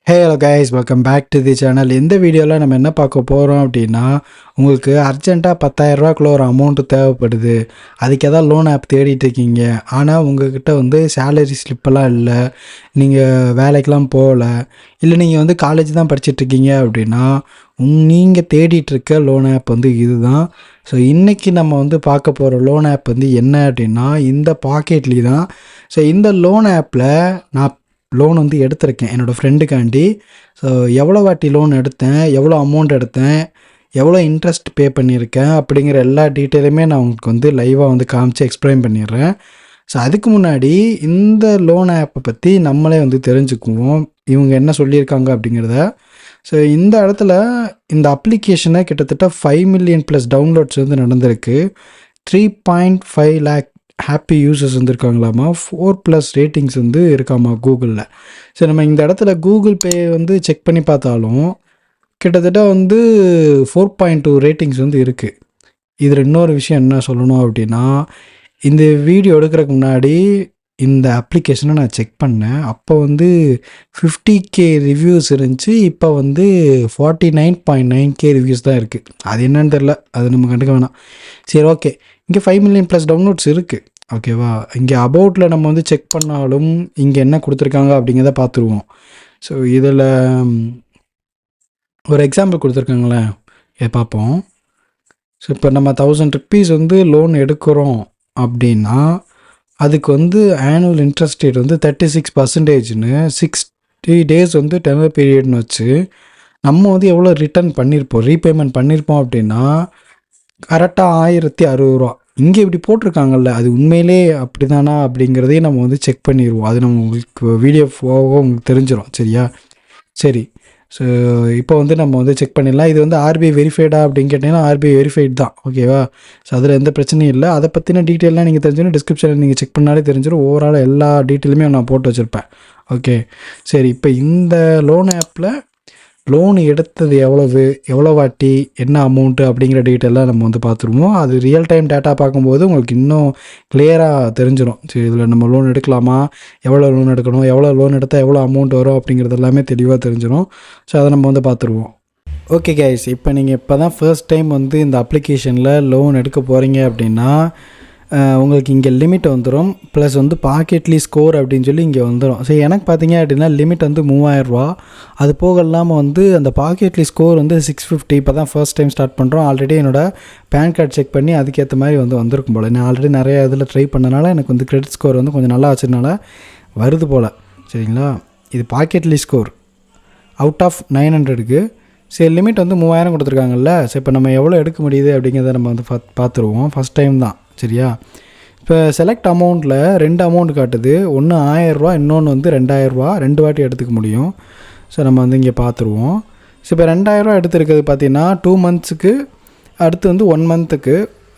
Hello guys, welcome back to the channel. இந்த வீடியோவில் நம்ம என்ன பார்க்க போகிறோம் அப்படின்னா, உங்களுக்கு அர்ஜென்ட்டாக 10,000 ஒரு அமௌண்ட்டு தேவைப்படுது. அதுக்கு எதாவது லோன் ஆப் தேடிட்டு இருக்கீங்க. ஆனால் உங்கள்கிட்ட சேலரி ஸ்லிப்பெல்லாம் இல்லை, நீங்கள் வேலைக்கெலாம் போகல, இல்லை நீங்கள் காலேஜ் தான் படிச்சுட்ருக்கீங்க அப்படின்னா நீங்கள் தேடிட்டுருக்க லோன் ஆப் இதுதான். ஸோ இன்றைக்கி நம்ம பார்க்க போகிற லோன் ஆப் என்ன அப்படின்னா, இந்த பாக்கெட்லி தான். ஸோ இந்த லோன் ஆப்பில் நான் லோன் எடுத்திருக்கேன் என்னோடய ஃப்ரெண்டுக்காண்டி. ஸோ எவ்வளோ வாட்டி லோன் எடுத்தேன், எவ்வளோ அமௌண்ட் எடுத்தேன், எவ்வளோ இன்ட்ரெஸ்ட் பே பண்ணியிருக்கேன் அப்படிங்கிற எல்லா டீட்டெயிலுமே நான் உங்களுக்கு லைவாக காமிச்சு எக்ஸ்பிளைன் பண்ணிடுறேன். ஸோ அதுக்கு முன்னாடி இந்த லோன் ஆப்பை பற்றி நம்மளே தெரிஞ்சுக்குவோம், இவங்க என்ன சொல்லியிருக்காங்க அப்படிங்கிறத. ஸோ இந்த இடத்துல இந்த அப்ளிகேஷனை கிட்டத்தட்ட 5 மில்லியன் ப்ளஸ் டவுன்லோட்ஸ் நடந்திருக்கு. 3.5 லேக் ஹாப்பி யூசர்ஸ் இருக்காங்களாமா. 4+ ரேட்டிங்ஸ் இருக்காமா கூகுளில். சரி, நம்ம இந்த இடத்துல கூகுள் பே செக் பண்ணி பார்த்தாலும் கிட்டத்தட்ட 4.2 ரேட்டிங்ஸ் இருக்குது. இதில் இன்னொரு விஷயம் என்ன சொல்லணும் அப்படின்னா, இந்த வீடியோ எடுக்கிறதுக்கு முன்னாடி இந்த அப்ளிகேஷனை நான் செக் பண்ணேன். அப்போ 50K ரிவ்யூஸ் இருந்துச்சு. இப்போ 49.9K ரிவ்யூஸ் தான் இருக்குது. அது என்னன்னு தெரில, அது நம்ம கண்டுக்க வேணாம். சரி, ஓகே. இங்கே 5 மில்லியன் ப்ளஸ் டவுன்லோட்ஸ் இருக்குது. ஓகேவா? இங்கே அபவுட்டில் நம்ம செக் பண்ணாலும் இங்கே என்ன கொடுத்துருக்காங்க அப்படிங்கிறத பார்த்துருவோம். ஸோ இதில் ஒரு எக்ஸாம்பிள் கொடுத்துருக்காங்களேன், இதை பார்ப்போம். ஸோ இப்போ நம்ம 1000 ருப்பீஸ் லோன் எடுக்கிறோம் அப்படின்னா அதுக்கு ஆனுவல் இன்ட்ரெஸ்ட் ரேட் 36%ன்னு 60 டேஸ் டெர்னர் பீரியட்னு வச்சு நம்ம எவ்வளோ ரிட்டர்ன் பண்ணியிருப்போம், ரீபேமெண்ட் பண்ணியிருப்போம் அப்படின்னா கரெக்டாக 1060 இங்கே இப்படி போட்டிருக்காங்கல்ல, அது உண்மையிலே அப்படி தானா அப்படிங்கிறதையும் நம்ம செக் பண்ணிடுவோம். அது நம்ம உங்களுக்கு வீடியோ போக உங்களுக்கு தெரிஞ்சிடும். சரியா? சரி. ஸோ இப்போ நம்ம செக் பண்ணிடலாம். இது ஆர்பிஐ வெரிஃபைடா அப்படின்னு கேட்டிங்கன்னா ஆர்பிஐ வெரிஃபைட் தான். ஓகேவா? ஸோ அதில் எந்த பிரச்சனையும் இல்லை. அதை பற்றின டீட்டெயிலாம் நீங்கள் தெரிஞ்சுக்கணும். டிஸ்கிரிப்ஷனில் நீங்கள் செக் பண்ணாலே தெரிஞ்சிடும். ஓவரால் எல்லா டீட்டெயிலுமே நான் போட்டு வச்சுருப்பேன். ஓகே, சரி. இப்போ இந்த லோன் ஆப்பில் லோன் எடுத்தது எவ்வளோ வாட்டி, என்ன அமௌண்ட்டு அப்படிங்கிற டீட்டெயிலாம் நம்ம பார்த்துருவோம். அது ரியல் டைம் டேட்டா பார்க்கும்போது உங்களுக்கு இன்னும் கிளியராக தெரிஞ்சிடும். சரி, இதில் நம்ம லோன் எடுக்கலாமா, எவ்வளோ லோன் எடுக்கணும், எவ்வளோ லோன் எடுத்தால் எவ்வளோ அமௌண்ட் வரும் அப்படிங்கிறது எல்லாமே தெளிவாக தெரிஞ்சிடும். ஸோ அதை நம்ம பார்த்துருவோம். ஓகே கைஸ், இப்போ நீங்கள் இப்போ தான் ஃபர்ஸ்ட் டைம் இந்த அப்ளிகேஷனில் லோன் எடுக்க போகிறீங்க அப்படின்னா உங்களுக்கு இங்கே லிமிட் வந்துடும். ப்ளஸ் பாக்கெட்லி ஸ்கோர் அப்படின்னு சொல்லி இங்கே வந்துடும். ஸோ எனக்கு பார்த்தீங்க அப்படின்னா லிமிட் 3000 அது போக இல்லாமல் அந்த பாக்கெட்லி ஸ்கோர் 650. இப்போ தான் ஃபர்ஸ்ட் டைம் ஸ்டார்ட் பண்ணுறோம். ஆல்ரெடி என்னோடய பேன் கார்டு செக் பண்ணி அதுக்கேற்ற மாதிரி வந்திருக்கும் போல். நான் ஆல்ரெடி நிறைய இதில் ட்ரை பண்ணனால எனக்கு கிரெடிட் ஸ்கோர் கொஞ்சம் நல்லா வச்சதுனால வருது போல். சரிங்களா? இது பாக்கெட்லி ஸ்கோர் அவுட் ஆஃப் 900க்கு. சரி, லிமிட் 3000 கொடுத்துருக்காங்கல்ல. ஸோ இப்போ நம்ம எவ்வளோ எடுக்க முடியுது அப்படிங்கிறத நம்ம பார்த்துருவோம். ஃபஸ்ட் டைம் தான். சரியா? இப்போ செலக்ட் அமௌண்ட்டில் 2 அமௌண்ட் காட்டுது. ஒன்று 1000, இன்னொன்று 2000. 2 வாட்டி எடுத்துக்க முடியும். ஸோ நம்ம இங்கே பார்த்துருவோம். ஸோ இப்போ 2000 எடுத்துருக்கிறது பார்த்தீங்கன்னா 2 மந்த்ஸுக்கு, அடுத்து 1 மந்த்துக்கு.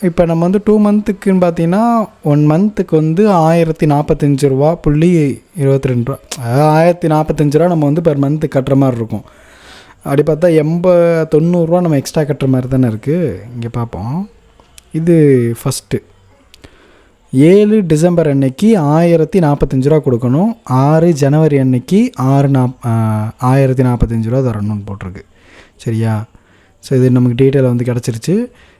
இப்போ நம்ம 2 மந்த்துக்குன்னு பார்த்தீங்கன்னா 1 மந்த்துக்கு 1045.22. அதாவது 1045 நம்ம பெர் மந்த்து கட்டுற மாதிரி இருக்கும். அப்படி பார்த்தா 90 நம்ம எக்ஸ்ட்ரா கட்டுற மாதிரி தானே இருக்குது. இங்கே பார்ப்போம். இது ஃபஸ்ட்டு 7 டிசம்பர் அன்னைக்கு 1045 கொடுக்கணும். 6 ஜனவரி அன்னைக்கு 1045 தரணும்னு போட்டிருக்கு. சரியா? ஸோ இது நமக்கு டீட்டெயில் கிடச்சிருச்சு.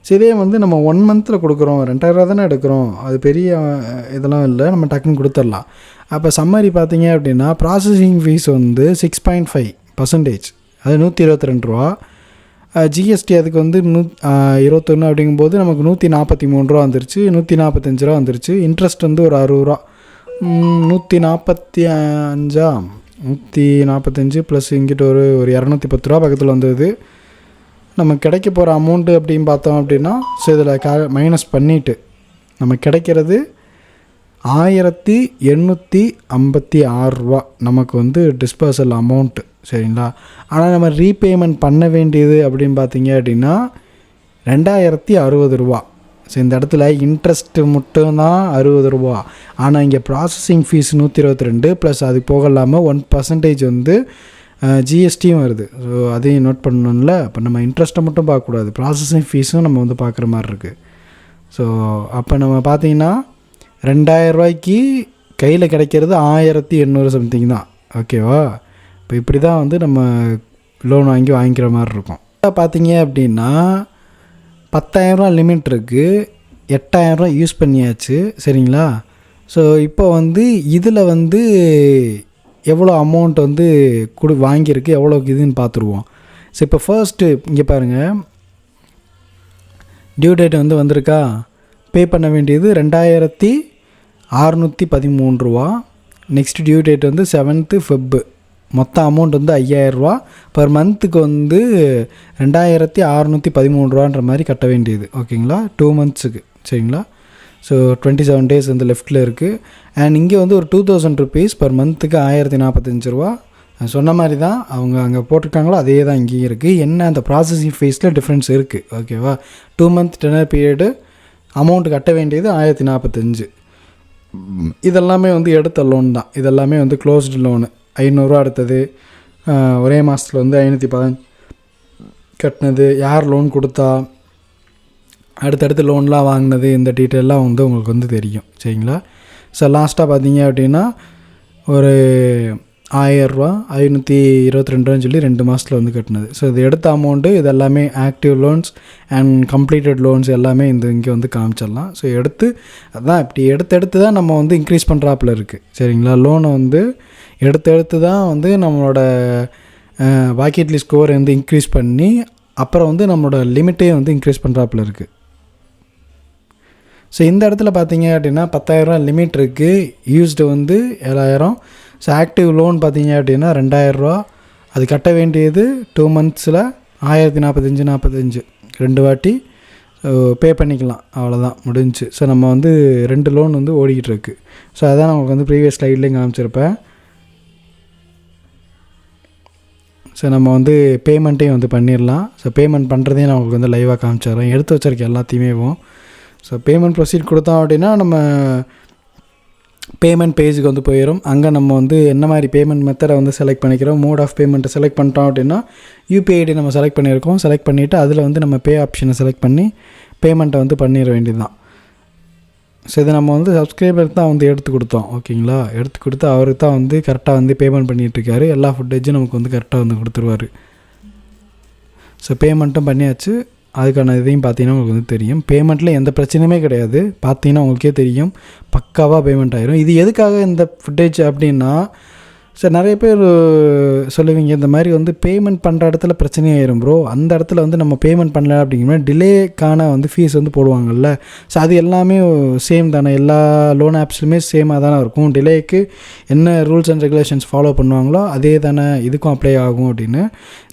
ஸோ இதே நம்ம 1 மந்தில் கொடுக்குறோம், 2000 தானே எடுக்கிறோம், அது பெரிய இதெல்லாம் இல்லை, நம்ம டக்குன்னு கொடுத்துடலாம். அப்போ சம்மரி பார்த்தீங்க அப்படின்னா ப்ராசஸிங் ஃபீஸ் 6.5%, அது 122 ஜிஎஸ்டி அதுக்கு 21 அப்படிங்கும்போது நமக்கு 143 வந்துருச்சு. 145 வந்துருச்சு. இன்ட்ரெஸ்ட் ஒரு 60 145 ப்ளஸ் இங்கிட்ட ஒரு 210 பக்கத்தில் வந்தது. நம்ம கிடைக்க போகிற அமௌண்ட்டு அப்படின்னு பார்த்தோம் அப்படின்னா, ஸோ இதில் மைனஸ் பண்ணிவிட்டு நமக்கு கிடைக்கிறது 1856 நமக்கு டிஸ்பர்சல் அமௌண்ட்டு. சரிங்களா? ஆனால் நம்ம ரீபேமெண்ட் பண்ண வேண்டியது அப்படின்னு பார்த்தீங்க அப்படின்னா 2060. ஸோ இந்த இடத்துல இன்ட்ரெஸ்ட்டு மட்டும்தான் 60. ஆனால் இங்கே ப்ராசஸிங் ஃபீஸ் 122 ப்ளஸ் அது போக இல்லாமல் 1% ஜிஎஸ்டியும் வருது. ஸோ அதையும் நோட் பண்ணணும்ல. இப்போ நம்ம இன்ட்ரெஸ்ட்டை மட்டும் பார்க்கக்கூடாது, ப்ராசஸிங் ஃபீஸும் நம்ம பார்க்குற மாதிரி இருக்குது. ஸோ அப்போ நம்ம பார்த்தீங்கன்னா 2000 கையில் கிடைக்கிறது 1800 சம்திங் தான். ஓகேவா? இப்போ இப்படி தான் வந்து நம்ம லோன் வாங்கிக்கிற மாதிரி இருக்கும். பார்த்தீங்க அப்படின்னா 10,000 லிமிட் இருக்குது, 8,000 யூஸ் பண்ணியாச்சு சரிங்களா. ஸோ இப்போ வந்து இதில் வந்து எவ்வளோ அமௌண்ட் வந்து வாங்கியிருக்கு, எவ்வளோக்கு இதுன்னு பார்த்துருவோம். ஸோ இப்போ ஃபர்ஸ்ட்டு இங்கே பாருங்கள், டியூ டேட் வந்து வந்திருக்கா. பே பண்ண வேண்டியது 2,613 ரூபா. நெக்ஸ்ட் டியூ டேட் வந்து 7th Feb. மொத்த அமௌண்ட் வந்து 5,000 ரூபா. பர் மந்த்துக்கு வந்து 2,613 ரூபான்ற மாதிரி கட்ட வேண்டியது. ஓகேங்களா, 2 monthsக்கு சரிங்களா. ஸோ 27 days வந்து லெஃப்ட்டில் இருக்குது. அண்ட் இங்கே வந்து ஒரு 2,000 rupees பர் மந்த்துக்கு 1,045 ரூபா. சொன்ன மாதிரி தான் அவங்க அங்கே போட்டிருக்காங்களோ அதே தான் இங்கேயும் இருக்குது. என்ன அந்த ப்ராசஸிங் ஃபீஸில் டிஃப்ரென்ஸ் இருக்குது. ஓகேவா, 2 month டெனர் பீரியடு அமௌண்ட் கட்ட வேண்டியது 1,045. இதெல்லாமே வந்து எடுத்த லோன் தான். இதெல்லாமே வந்து க்ளோஸ்டு லோனு. 500 ரூபா எடுத்தது, ஒரே மாதத்தில் வந்து 510 கட்டினது, யார் லோன் கொடுத்தா, அடுத்தடுத்து லோன்லாம் வாங்கினது, இந்த டீட்டெயிலாம் வந்து உங்களுக்கு வந்து தெரியும் சரிங்களா. ஸோ லாஸ்ட்டாக பார்த்தீங்க அப்படின்னா ஒரு 1,000 ரூபா 522 ரூபான்னு சொல்லி 2 மாதத்தில் வந்து கட்டினது. ஸோ இது எடுத்த அமௌண்ட்டு இது எல்லாமே active loans and completed loans எல்லாமே இங்கே வந்து காமிச்சிடலாம். ஸோ அதான் இப்படி எடுத்து தான் நம்ம வந்து இன்க்ரீஸ் பண்ணுறாப்புல இருக்குது சரிங்களா. லோனை வந்து எடுத்து தான் வந்து நம்மளோட பாக்கெட்லி ஸ்கோரை வந்து இன்க்ரீஸ் பண்ணி அப்புறம் வந்து நம்மளோட லிமிட்டே வந்து இன்க்ரீஸ் பண்ணுறாப்புல இருக்குது. ஸோ இந்த இடத்துல பார்த்தீங்க அப்படின்னா 10,000 ரூபா லிமிட் இருக்குது, யூஸ்டு வந்து 7,000. ஸோ ஆக்டிவ் லோன் பார்த்தீங்க அப்படின்னா 2,000 ரூபா. அது கட்ட வேண்டியது 2 monthsல 1,045 2 வாட்டி பே பண்ணிக்கலாம், அவ்வளோதான் முடிஞ்சு. ஸோ நம்ம வந்து 2 லோன் வந்து ஓடிக்கிட்டு இருக்குது. ஸோ அதான் நான் உங்களுக்கு வந்து ப்ரீவியஸ் ஸ்லைட்லேயும் காமிச்சிருப்பேன். ஸோ நம்ம வந்து பேமெண்ட்டையும் வந்து பண்ணிடலாம். ஸோ பேமெண்ட் பண்ணுறதையும் நான் உங்களுக்கு வந்து லைவாக காமிச்சிடுறேன், எடுத்து வச்சிருக்கேன் எல்லாத்தையுமே. ஸோ பேமெண்ட் ப்ரொசீட் கொடுத்தோம் அப்படின்னா நம்ம பேமெண்ட் பேஜுக்கு வந்து போயிடும். அங்கே நம்ம வந்து என்ன மாதிரி பேமெண்ட் மெத்தடை வந்து செலக்ட் பண்ணிக்கிறோம், மோட் ஆஃப் பேமெண்ட்டை செலக்ட் பண்ணிட்டோம் அப்படின்னா யூபிஐ ஐடி நம்ம செலக்ட் பண்ணியிருக்கோம். செலக்ட் பண்ணிவிட்டு அதில் வந்து நம்ம பே ஆப்ஷனை செலக்ட் பண்ணி பேமெண்ட்டை வந்து பண்ணிட வேண்டியது தான். ஸோ இதை நம்ம வந்து சப்ஸ்கிரைபருக்கு தான் வந்து எடுத்து கொடுத்தோம். ஓகேங்களா, எடுத்து கொடுத்து அவருக்கு தான் வந்து கரெக்டாக வந்து பேமெண்ட் பண்ணிகிட்ருக்காரு. எல்லா ஃபுட்டேஜும் நமக்கு வந்து கரெக்டாக வந்து கொடுத்துருவார். ஸோ பேமெண்ட்டும் பண்ணியாச்சு. அதுக்கான இதையும் பார்த்தீங்கன்னா உங்களுக்கு வந்து தெரியும். பேமெண்ட்டில் எந்த பிரச்சனையுமே கிடையாது. பார்த்தீங்கன்னா உங்களுக்கே தெரியும், பக்காவாக பேமெண்ட் ஆயிரும். இது எதுக்காக இந்த ஃபுட்டேஜ் அப்படின்னா, சார் நிறைய பேர் சொல்லுவீங்க இந்த மாதிரி வந்து பேமெண்ட் பண்ணுற இடத்துல பிரச்சனையாயிரும் ப்ரோ, அந்த இடத்துல வந்து நம்ம பேமெண்ட் பண்ணல அப்படிங்கிற டிலேக்கான வந்து ஃபீஸ் வந்து போடுவாங்கல்ல. ஸோ அது எல்லாமே சேம் தானே, எல்லா லோன் ஆப்ஸ்லையுமே சேமாக தானே இருக்கும். டிலேக்கு என்ன ரூல்ஸ் அண்ட் ரெகுலேஷன்ஸ் ஃபாலோ பண்ணுவாங்களோ அதே தானே இதுக்கும் அப்ளை ஆகும் அப்படின்னு.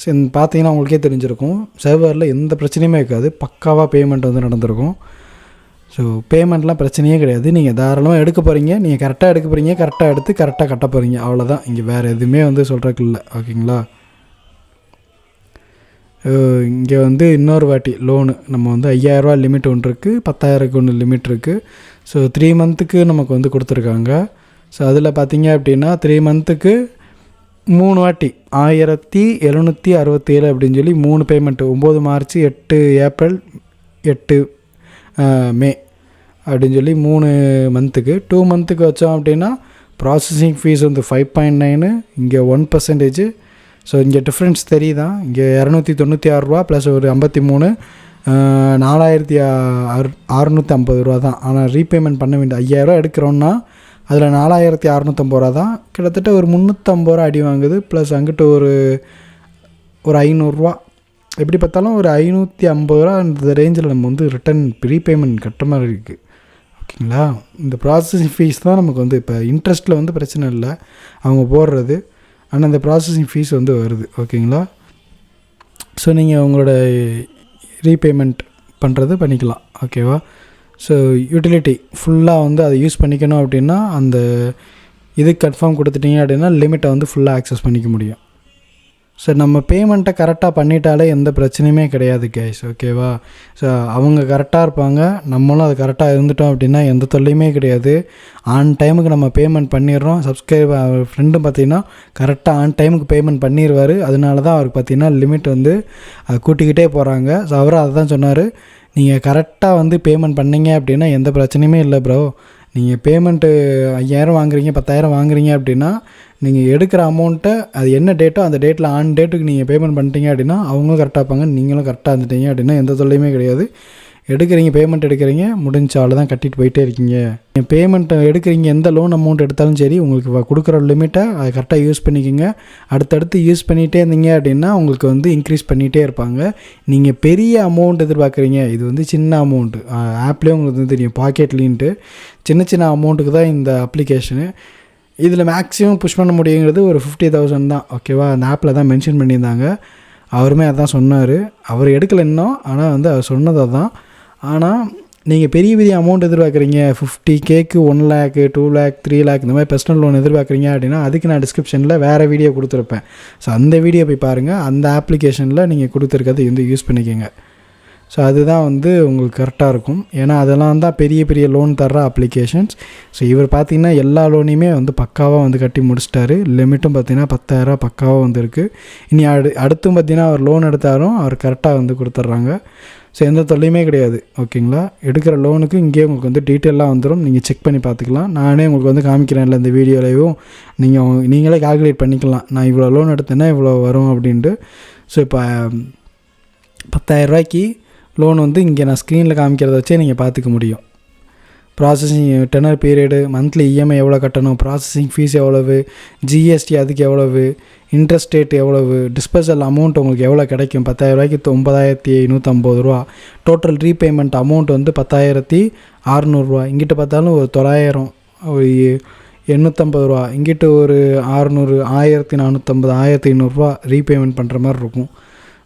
ஸோ பார்த்தீங்கன்னா உங்களுக்கே தெரிஞ்சிருக்கும், சர்வரில் எந்த பிரச்சனையுமே இருக்காது, பக்காவாக பேமெண்ட் வந்து நடந்திருக்கும். ஸோ பேமெண்ட்லாம் பிரச்சனையே கிடையாது. நீங்கள் தாராளமாக எடுக்க போகிறீங்க, நீங்கள் கரெக்டாக எடுக்க போகிறீங்க, கரெக்டாக எடுத்து கரெக்டாக கட்ட போகிறீங்க, அவ்வளோதான். இங்கே வேறு எதுவுமே வந்து சொல்கிறதுக்கு இல்லை. ஓகேங்களா, இங்கே வந்து இன்னொரு வாட்டி லோனு நம்ம வந்து 5,000 ரூபா லிமிட் ஒன்று இருக்குது, 10,000க்கு ஒன்று லிமிட் இருக்குது. ஸோ 3 monthக்கு நமக்கு வந்து கொடுத்துருக்காங்க. ஸோ அதில் பார்த்தீங்க அப்படின்னா 3 monthக்கு 3 வாட்டி 1,767 அப்படின்னு சொல்லி 3 பேமெண்ட்டு, 9 March, 8 April, 8 May அப்படின்னு சொல்லி 3 monthக்கு. 2 monthக்கு வச்சோம் அப்படின்னா ப்ராசஸிங் ஃபீஸ் வந்து 5.9, இங்கே 1%. ஸோ இங்கே டிஃப்ரென்ஸ் தெரியுதா, இங்கே 296 ரூபா ப்ளஸ் ஒரு 53, 4,650 ரூபா தான். ஆனால் ரீபேமெண்ட் பண்ண வேண்டிய 5,000 ரூபா எடுக்கிறோன்னா அதில் 4,650 ரூபா தான், கிட்டத்தட்ட ஒரு 350 ரூபா அடி வாங்குது. ப்ளஸ் அங்கிட்டு ஒரு 500 ரூபா, எப்படி பார்த்தாலும் ஒரு 550 ரூபா அந்த ரேஞ்சில் நம்ம வந்து ரிட்டன் ரீபேமெண்ட் கட்டுற மாதிரி இருக்குது. ஓகேங்களா, இந்த ப்ராசஸிங் ஃபீஸ் தான் நமக்கு வந்து இப்போ இன்ட்ரெஸ்ட்டில் வந்து பிரச்சனை இல்லை, அவங்க போடுறது. ஆனால் இந்த ப்ராசஸிங் ஃபீஸ் வந்து வருது. ஓகேங்களா, ஸோ நீங்கள் உங்களோட ரீபேமெண்ட் பண்ணுறது பண்ணிக்கலாம். ஓகேவா, ஸோ யூட்டிலிட்டி ஃபுல்லாக வந்து அதை யூஸ் பண்ணிக்கணும் அப்படின்னா அந்த இது கன்ஃபார்ம் கொடுத்துட்டீங்க அப்படின்னா லிமிட்டை வந்து ஃபுல்லாக ஆக்சஸ் பண்ணிக்க முடியும். ஸோ நம்ம பேமெண்ட்டை கரெக்டாக பண்ணிட்டாலே எந்த பிரச்சனையுமே கிடையாது கைஸ். ஓகேவா, ஸோ அவங்க கரெக்டாக இருப்பாங்க, நம்மளும் அது கரெக்டாக இருந்துட்டோம் அப்படின்னா எந்த தொல்லையுமே கிடையாது. ஆன் டைமுக்கு நம்ம பேமெண்ட் பண்ணிடுறோம். அவர் ஃப்ரெண்டும் பார்த்திங்கன்னா கரெக்டாக ஆன் டைமுக்கு பேமெண்ட் பண்ணிடுவார். அதனால தான் அவருக்கு பார்த்திங்கன்னா லிமிட் வந்து கூட்டிக்கிட்டே போகிறாங்க. ஸோ அவரும் அதை தான் சொன்னார், நீங்கள் கரெக்டாக வந்து பேமெண்ட் பண்ணிங்க அப்படின்னா எந்த பிரச்சனையுமே இல்லை ப்ரோ, நீங்கள் பேமெண்ட்டு 5000 வாங்குறீங்க, 10,000 வாங்குறீங்க அப்படின்னா, நீங்கள் எடுக்கிற அமௌண்ட்டை அது என்ன டேட்டோ அந்த டேட்டில் ஆன் டேட்டுக்கு நீங்கள் பேமெண்ட் பண்ணிட்டீங்க அப்படின்னா அவங்களும் கரெக்டாக இருப்பாங்க, நீங்களும் கரெக்டாக இருந்துட்டீங்க அப்படின்னா எந்த தொல்லையுமே கிடையாது. எடுக்கிறீங்க, பேமெண்ட் எடுக்கிறீங்க, முடிஞ்ச ஆள் தான் கட்டிட்டு போயிட்டே இருக்கீங்க. நீங்கள் பேமெண்ட்டை எடுக்கிறீங்க, எந்த லோன் அமௌண்ட் எடுத்தாலும் சரி, உங்களுக்கு கொடுக்குற லிமிட்டை அதை கரெக்டாக யூஸ் பண்ணிக்கோங்க. அடுத்தடுத்து யூஸ் பண்ணிகிட்டே இருந்தீங்க அப்படின்னா உங்களுக்கு வந்து இன்க்ரீஸ் பண்ணிகிட்டே இருப்பாங்க. நீங்கள் பெரிய அமௌண்ட் எதிர்பார்க்குறீங்க, இது வந்து சின்ன அமௌண்ட்டு, ஆப்லேயே உங்களுக்கு வந்து தெரியும் பாக்கெட்லின்ட்டு, சின்ன சின்ன அமௌண்ட்டுக்கு தான் இந்த அப்ளிகேஷனு. இதில் மேக்ஸிமம் புஷ் பண்ண முடியுங்கிறது ஒரு 50,000 தான், ஓகேவா? அந்த ஆப்பில் தான் மென்ஷன் பண்ணியிருந்தாங்க. அவருமே அதான் சொன்னார். அவர் எடுக்கலை இன்னும், ஆனால் வந்து அவர் சொன்னது தான். ஆனால் நீங்கள் பெரிய பெரிய அமௌண்ட் எதிர்பார்க்குறீங்க, 50Kக்கு 1 lakh 2 lakh 3 lakh இந்த மாதிரி பர்சனல் லோன் எதிர்பார்க்குறீங்க அப்படின்னா அதுக்கு நான் டிஸ்கிரிப்ஷனில் வேறு வீடியோ கொடுத்துருப்பேன். ஸோ அந்த வீடியோ போய் பாருங்கள். அந்த ஆப்ளிகேஷனில் நீங்கள் கொடுத்துருக்கிறது வந்து யூஸ் பண்ணிக்கோங்க. ஸோ அதுதான் வந்து உங்களுக்கு கரெக்டாக இருக்கும். ஏன்னா அதெல்லாம் தான் பெரிய பெரிய லோன் தர்ற அப்ளிகேஷன்ஸ். ஸோ இவர் பார்த்திங்கன்னா எல்லா லோனையுமே வந்து பக்காவாக வந்து கட்டி முடிச்சிட்டாரு. லிமிட்டும் பார்த்திங்கன்னா 10,000 பக்காவாக வந்துருக்கு. இனி அடுத்தும் பார்த்திங்கன்னா அவர் லோன் எடுத்தாலும் அவர் கரெக்டாக வந்து கொடுத்துட்றாங்க. ஸோ எந்த தொல்லையுமே கிடையாது, ஓகேங்களா? எடுக்கிற லோனுக்கு இங்கேயே உங்களுக்கு வந்து டீட்டெயிலாக வந்துடும், நீங்கள் செக் பண்ணி பார்த்துக்கலாம். நானே உங்களுக்கு வந்து காமிக்கிறேன்ல இந்த வீடியோலையும், நீங்களே கால்குலேட் பண்ணிக்கலாம். நான் இவ்வளோ லோன் எடுத்தேன்னா இவ்வளோ வரும் அப்படின்ட்டு. ஸோ இப்போ 10,000 லோன் வந்து இங்கே நான் ஸ்க்ரீனில் காமிக்கிறத வச்சே நீங்கள் பார்த்துக்க முடியும். Processing tenure period, monthly EMI எவ்வளோ கட்டணும், ப்ராசஸிங் ஃபீஸ் எவ்வளவு, ஜிஎஸ்டி அதுக்கு எவ்வளவு, இன்ட்ரெஸ்ட் ரேட் எவ்வளவு, டிஸ்போசல் அமௌண்ட் உங்களுக்கு எவ்வளோ கிடைக்கும், 10,000 9,150 ரூபா. டோட்டல் ரீபேமெண்ட் அமௌண்ட் வந்து 10,600 ரூபா. இங்கிட்ட பார்த்தாலும் ஒரு 900, ஒரு 850 ரூபா. இங்கிட்ட ஒரு 600, 1,450, 1,500 ரூபா ரீபேமெண்ட் பண்ணுற மாதிரி இருக்கும்.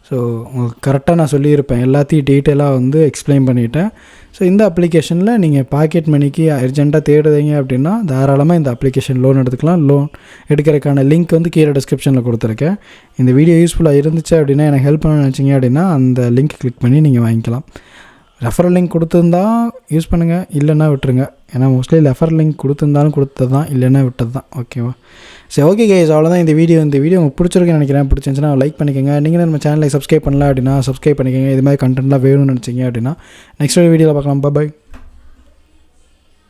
ஸோ உங்களுக்கு கரெக்டாக நான் சொல்லியிருப்பேன், எல்லாத்தையும் டீட்டெயிலாக வந்து எக்ஸ்பிளைன் பண்ணிவிட்டேன். ஸோ இந்த அப்ளிகேஷனில் நீங்கள் பாக்கெட் மணிக்கு அர்ஜென்ட்டாக தேடுறீங்க அப்படின்னா தாராளமாக இந்த அப்ளிகேஷன் லோன் எடுத்துக்கலாம். லோன் எடுக்கிறதுக்கான லிங்க் வந்து கீழே டிஸ்கிரிப்ஷனில் கொடுத்துருக்கேன். இந்த வீடியோ யூஸ்ஃபுல்லாக இருந்துச்சு அப்படின்னா, எனக்கு ஹெல்ப் பண்ண நினச்சிங்க அப்படின்னா அந்த லிங்க் கிளிக் பண்ணி நீங்கள் வாங்கிக்கலாம். ரெஃபரல் லிங்க் கொடுத்துருந்தா யூஸ் பண்ணுங்கள், இல்லைன்னா விட்டுருங்க. ஏன்னா மோஸ்ட்லி ரெஃபரல் லிங்க் கொடுத்துருந்தாலும் கொடுத்தது தான், இல்லைன்னா விட்டது தான், ஓகேவா? சரி, ஓகே கைஸ், அவ்வளோதான் இந்த வீடியோ உங்களுக்கு பிடிச்சிருக்குன்னு நினைக்கிறேன். பிடிச்சிருந்துச்சுன்னா லைக் பண்ணிக்கோங்க. நீங்கள் நம்ம சேனலை சப்ஸ்கிரைப் பண்ணல அப்படின்னா சப்ஸ்கிரைப் பண்ணிக்கோங்க. இது மாதிரி கண்டென்ட்லாம் வேணும்னு நினச்சிங்க அப்படின்னா நெக்ஸ்ட் வீடியோவில் பார்க்கலாம். பாய்.